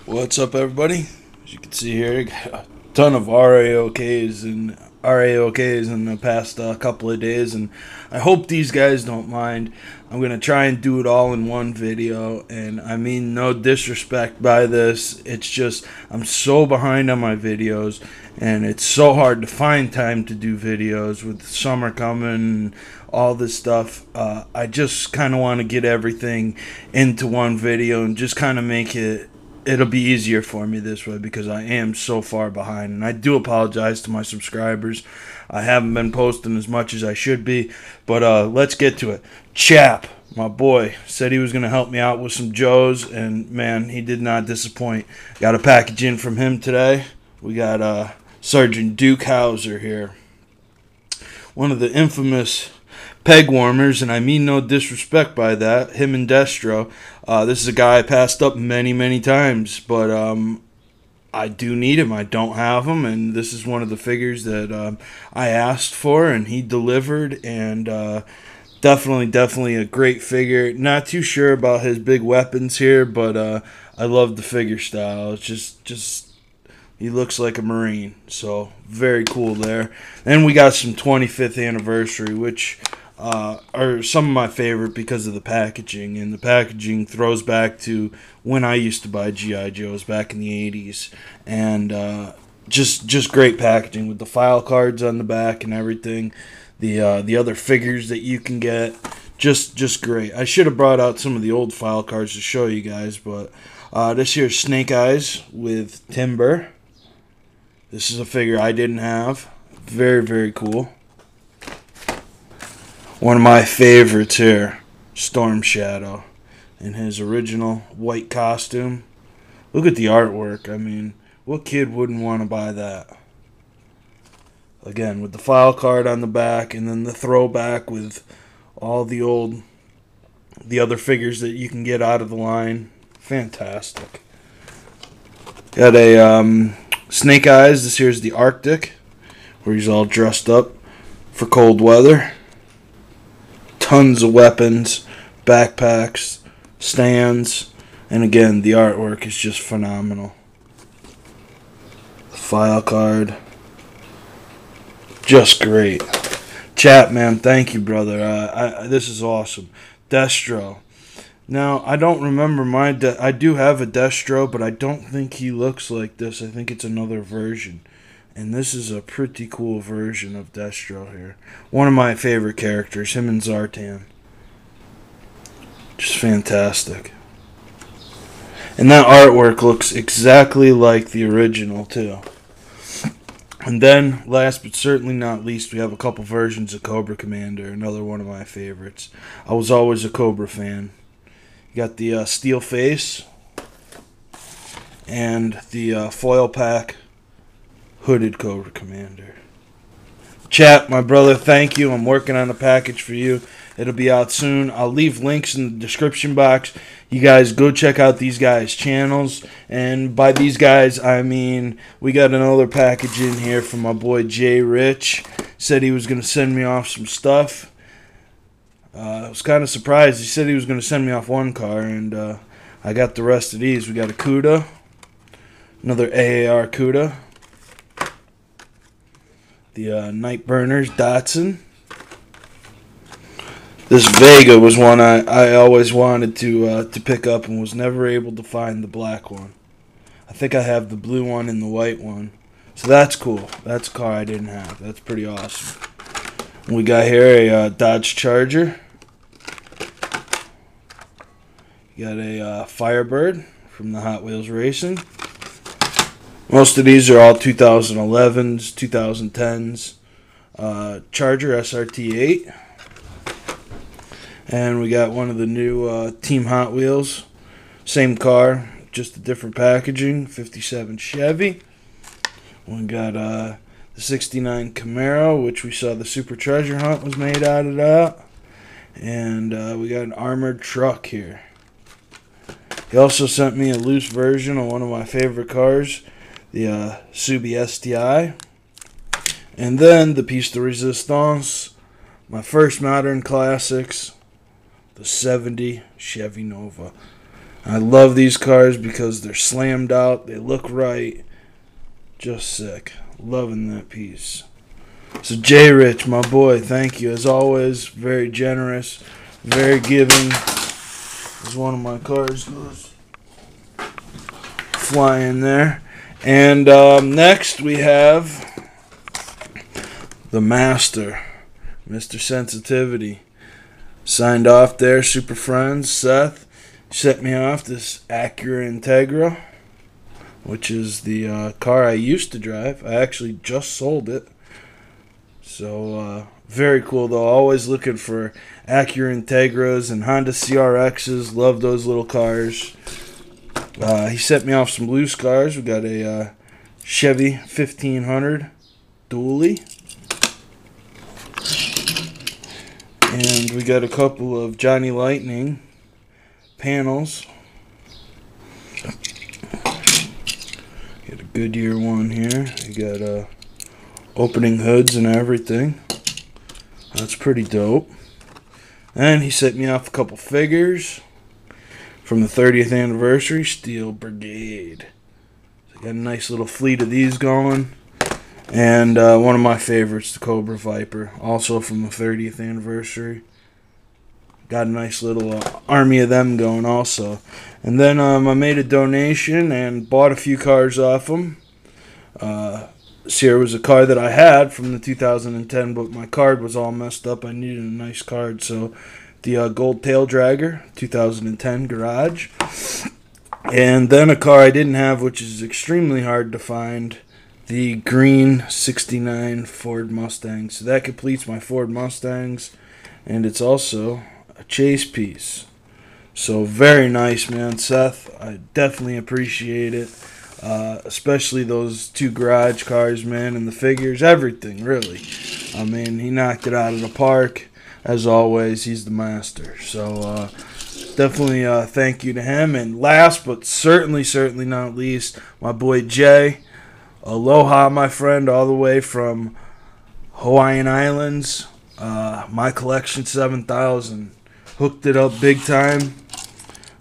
What's up, everybody? As you can see here, got a ton of RAOKs in the past couple of days, and I hope these guys don't mind. I'm gonna try and do it all in one video, and I mean no disrespect by this. It's just I'm so behind on my videos, and it's so hard to find time to do videos with summer coming and all this stuff. I just kind of want to get everything into one video and just kind of make it'll be easier for me this way because I am so far behind, and I do apologize to my subscribers. I haven't been posting as much as I should be, but let's get to it. Chap, my boy, said he was going to help me out with some Joes, and man, he did not disappoint. Got a package in from him today. We got Sergeant Duke Hauser here, one of the infamous peg warmers, and I mean no disrespect by that. Him and Destro. This is a guy I passed up many times, but I do need him. I don't have him, and this is one of the figures that I asked for, and he delivered, and definitely a great figure. Not too sure about his big weapons here, but I love the figure style. It's just he looks like a Marine, so very cool there. Then we got some 25th anniversary, which are some of my favorite because of the packaging, and the packaging throws back to when I used to buy G.I. Joes back in the 80s, and just great packaging with the file cards on the back and everything. The other figures that you can get, just great. I should have brought out some of the old file cards to show you guys, but this here's Snake Eyes with Timber. This is a figure I didn't have. Very cool. One of my favorites here, Storm Shadow, in his original white costume. Look at the artwork. I mean, what kid wouldn't want to buy that? Again, with the file card on the back, and then the throwback with all the other figures that you can get out of the line. Fantastic. Got a Snake Eyes. This here's the Arctic, where he's all dressed up for cold weather. Tons of weapons, backpacks, stands, and again, the artwork is just phenomenal. The file card, just great. Chap, man, thank you, brother. This is awesome. Destro. Now, I don't remember I do have a Destro, but I don't think he looks like this. I think it's another version. And this is a pretty cool version of Destro here. One of my favorite characters, him and Zartan. Just fantastic. And that artwork looks exactly like the original, too. And then, last but certainly not least, we have a couple versions of Cobra Commander, another one of my favorites. I was always a Cobra fan. You got the steel face and the foil pack hooded Cobra Commander. Chap, my brother, thank you. I'm working on a package for you. It'll be out soon. I'll leave links in the description box. You guys go check out these guys' channels. And by these guys, I mean we got another package in here from my boy Jay Rich. Said he was going to send me off some stuff. I was kind of surprised. He said he was going to send me off one car, and I got the rest of these. We got a CUDA, another AAR CUDA. The Night Burners Datsun. This Vega was one I always wanted to pick up and was never able to find the black one. I think I have the blue one and the white one. So that's cool. That's a car I didn't have. That's pretty awesome. And we got here a Dodge Charger. You got a Firebird from the Hot Wheels Racing. Most of these are all 2011s, 2010s. Charger SRT8. And we got one of the new Team Hot Wheels. Same car, just a different packaging. 57 Chevy. We got the 69 Camaro, which we saw the Super Treasure Hunt was made out of that. And we got an armored truck here. He also sent me a loose version of one of my favorite cars, the Subi STI. And then the piece de resistance, my first modern classics, the 70 Chevy Nova. I love these cars because they're slammed out. They look right. Just sick. Loving that piece. So J Rich, my boy, thank you. As always, very generous, very giving. As one of my cars goes flying there. And next we have the master, Mr. Sensitivity. Signed off there, super friends, Seth. Set me off this Acura Integra, which is the car I used to drive. I actually just sold it. So, very cool though. Always looking for Acura Integras and Honda CRXs. Love those little cars. He set me off some loose cars. We got a Chevy 1500 dually. And we got a couple of Johnny Lightning panels. Got a Goodyear one here. You got opening hoods and everything. That's pretty dope. And he set me off a couple figures from the 30th anniversary Steel Brigade. So got a nice little fleet of these going. And one of my favorites, the Cobra Viper, also from the 30th anniversary. Got a nice little army of them going also. And then I made a donation and bought a few cars off them. This here was a car that I had from the 2010, but my card was all messed up. I needed a nice card, so the Gold Tail Dragger, 2010 Garage. And then a car I didn't have, which is extremely hard to find, the green 69 Ford Mustang. So that completes my Ford Mustangs, and it's also a chase piece. So very nice, man, Seth. I definitely appreciate it. Especially those two garage cars, man, and the figures, everything, really. I mean, he knocked it out of the park. As always, he's the master. So, definitely thank you to him. And last, but certainly not least, my boy Jay. Aloha, my friend, all the way from Hawaiian Islands. My Collection 7000. Hooked it up big time.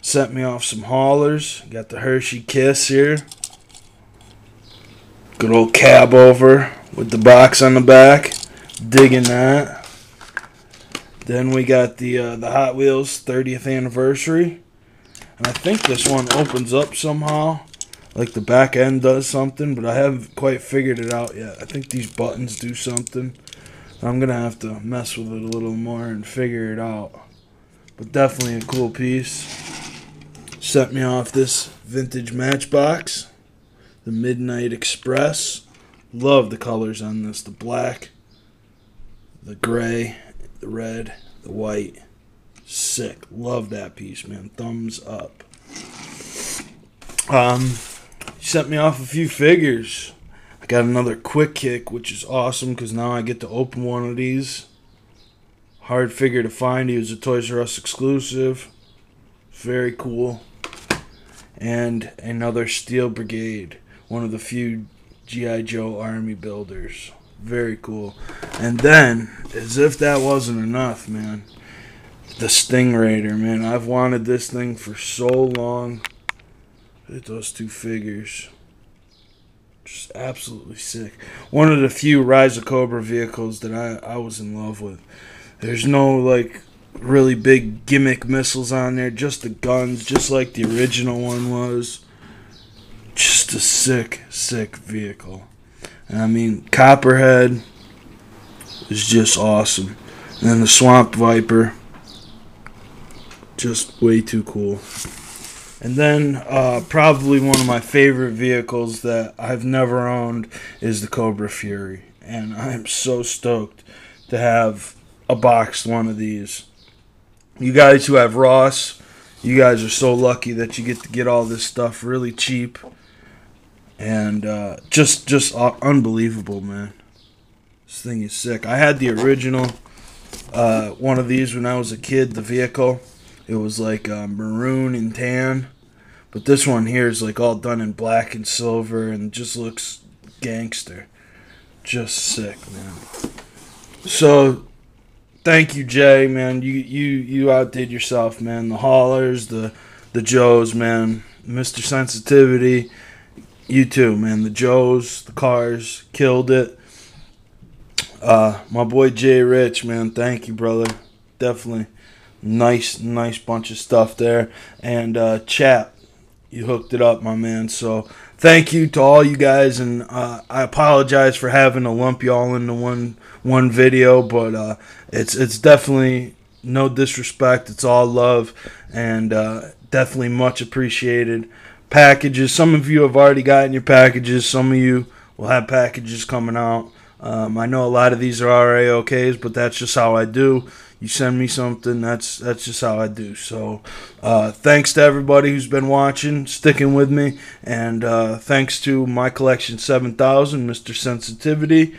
Sent me off some haulers. Got the Hershey Kiss here. Good old cab over with the box on the back. Digging that. Then we got the Hot Wheels 30th anniversary. And I think this one opens up somehow. Like the back end does something, but I haven't quite figured it out yet. I think these buttons do something. I'm going to have to mess with it a little more and figure it out. But definitely a cool piece. Set me off this vintage Matchbox. The Midnight Express. Love the colors on this. The black, the gray, the red, the white. Sick. Love that piece, man. Thumbs up. Sent me off a few figures. I got another Quick Kick, which is awesome because now I get to open one of these. Hard figure to find. He was a Toys R Us exclusive. Very cool. And another Steel Brigade. One of the few G.I. Joe Army builders. Very cool. And then, as if that wasn't enough, man, the Stingraider, man. I've wanted this thing for so long. Look at those two figures. Just absolutely sick. One of the few Rise of Cobra vehicles that I was in love with. There's no, like, really big gimmick missiles on there. Just the guns, just like the original one was. Just a sick, sick vehicle. And I mean, Copperhead is just awesome. And then the Swamp Viper, just way too cool. And then probably one of my favorite vehicles that I've never owned is the Cobra Fury. And I am so stoked to have a boxed one of these. You guys who have Ross, you guys are so lucky that you get all this stuff really cheap. And just unbelievable, man. This thing is sick. I had the original one of these when I was a kid, the vehicle. It was like maroon and tan. But this one here is like all done in black and silver and just looks gangster. Just sick, man. So, thank you, Jay, man. You outdid yourself, man. The haulers, the the Joes, man. Mr. Sensitivity, you too, man. The Joes, the Cars, killed it. My boy Jay Rich, man, thank you, brother. Definitely nice bunch of stuff there. And Chap, you hooked it up, my man. So thank you to all you guys, and I apologize for having to lump you all into one video, but it's definitely no disrespect. It's all love, and definitely much appreciated. Packages. Some of you have already gotten your packages. Some of you will have packages coming out. I know a lot of these are RAOKs, but that's just how I do. You send me something, that's just how I do. So thanks to everybody who's been watching, sticking with me, and thanks to My Collection 7000, Mr. Sensitivity,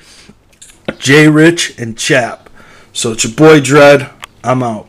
J Rich, and Chap. So it's your boy Dread. I'm out.